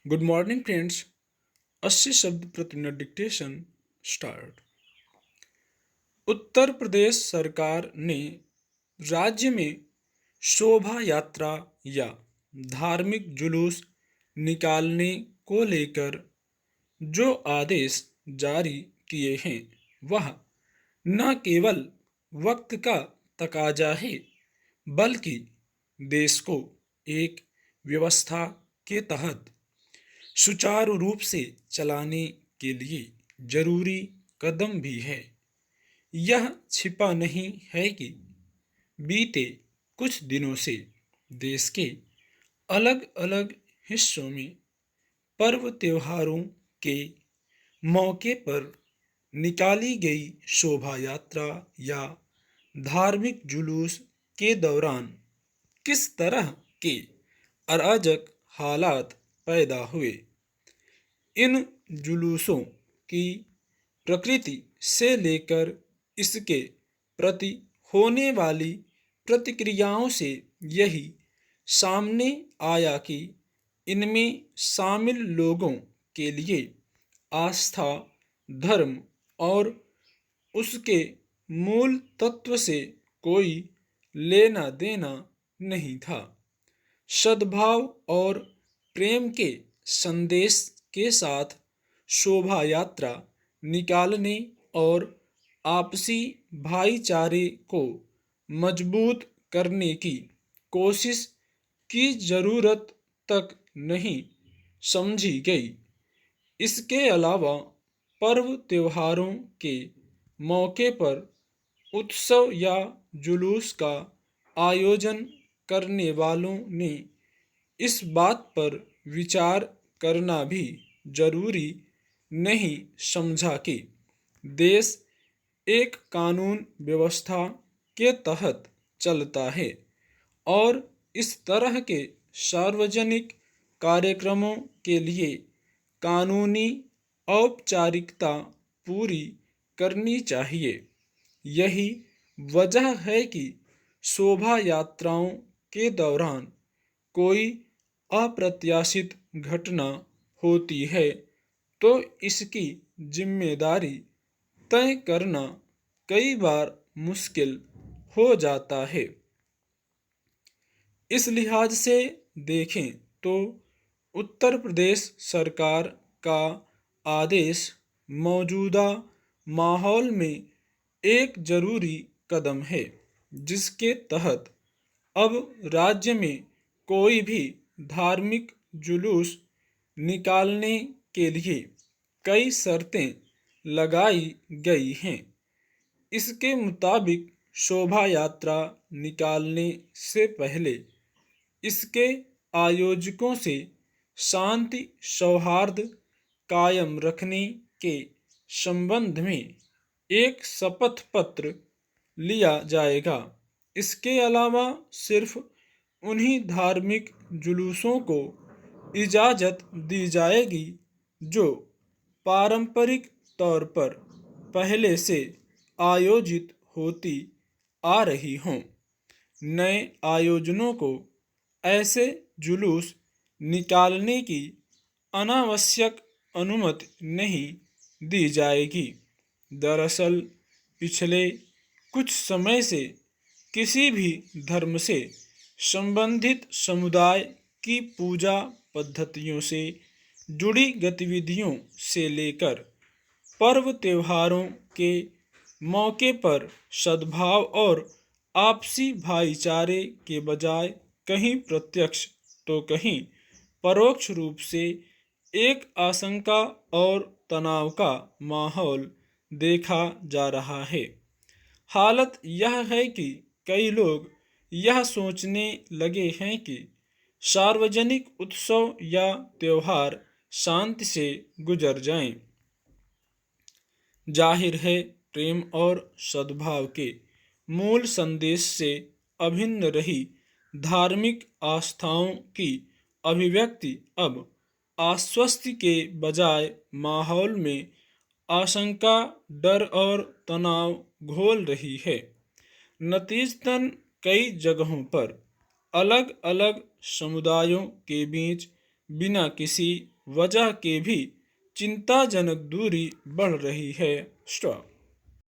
Good morning friends. 80 शब्द प्रति minute dictation start. Uttar Pradesh सरकार ने राज्य में शोभा यात्रा या धार्मिक जुलूस निकालने को लेकर जो आदेश जारी किए हैं वह न केवल वक्त का तकाजा है बल्कि देश को एक व्यवस्था के तहत सुचारू रूप से चलाने के लिए जरूरी कदम भी है। यह छिपा नहीं है कि बीते कुछ दिनों से देश के अलग अलग हिस्सों में पर्व त्योहारों के मौके पर निकाली गई शोभा यात्रा या धार्मिक जुलूस के दौरान किस तरह के अराजक हालात पैदा हुए। इन जुलूसों की प्रकृति से लेकर इसके प्रति होने वाली प्रतिक्रियाओं से यही सामने आया कि इनमें शामिल लोगों के लिए आस्था, धर्म और उसके मूल तत्व से कोई लेना देना नहीं था। सद्भाव और प्रेम के संदेश के साथ शोभा यात्रा निकालने और आपसी भाईचारे को मजबूत करने की कोशिश की जरूरत तक नहीं समझी गई। इसके अलावा पर्व त्योहारों के मौके पर उत्सव या जुलूस का आयोजन करने वालों ने इस बात पर विचार करना भी जरूरी नहीं समझा कि देश एक कानून व्यवस्था के तहत चलता है और इस तरह के सार्वजनिक कार्यक्रमों के लिए कानूनी औपचारिकता पूरी करनी चाहिए। यही वजह है कि शोभा यात्राओं के दौरान कोई अप्रत्याशित घटना होती है तो इसकी जिम्मेदारी तय करना कई बार मुश्किल हो जाता है। इस लिहाज से देखें तो उत्तर प्रदेश सरकार का आदेश मौजूदा माहौल में एक जरूरी कदम है जिसके तहत अब राज्य में कोई भी धार्मिक जुलूस निकालने के लिए कई शर्तें लगाई गई हैं। इसके मुताबिक शोभा यात्रा निकालने से पहले इसके आयोजकों से शांति सौहार्द कायम रखने के संबंध में एक शपथ पत्र लिया जाएगा। इसके अलावा सिर्फ उन्हीं धार्मिक जुलूसों को इजाज़त दी जाएगी जो पारंपरिक तौर पर पहले से आयोजित होती आ रही हों। नए आयोजनों को ऐसे जुलूस निकालने की अनावश्यक अनुमति नहीं दी जाएगी। दरअसल पिछले कुछ समय से किसी भी धर्म से संबंधित समुदाय की पूजा पद्धतियों से जुड़ी गतिविधियों से लेकर पर्व त्योहारों के मौके पर सद्भाव और आपसी भाईचारे के बजाय कहीं प्रत्यक्ष तो कहीं परोक्ष रूप से एक आशंका और तनाव का माहौल देखा जा रहा है। हालत यह है कि कई लोग यह सोचने लगे हैं कि सार्वजनिक उत्सव या त्योहार शांति से गुजर जाएं। जाहिर है प्रेम और सद्भाव के मूल संदेश से अभिन्न रही धार्मिक आस्थाओं की अभिव्यक्ति अब आश्वस्ति के बजाय माहौल में आशंका, डर और तनाव घोल रही है। नतीजतन कई जगहों पर अलग अलग समुदायों के बीच बिना किसी वजह के भी चिंताजनक दूरी बढ़ रही है। स्टॉप।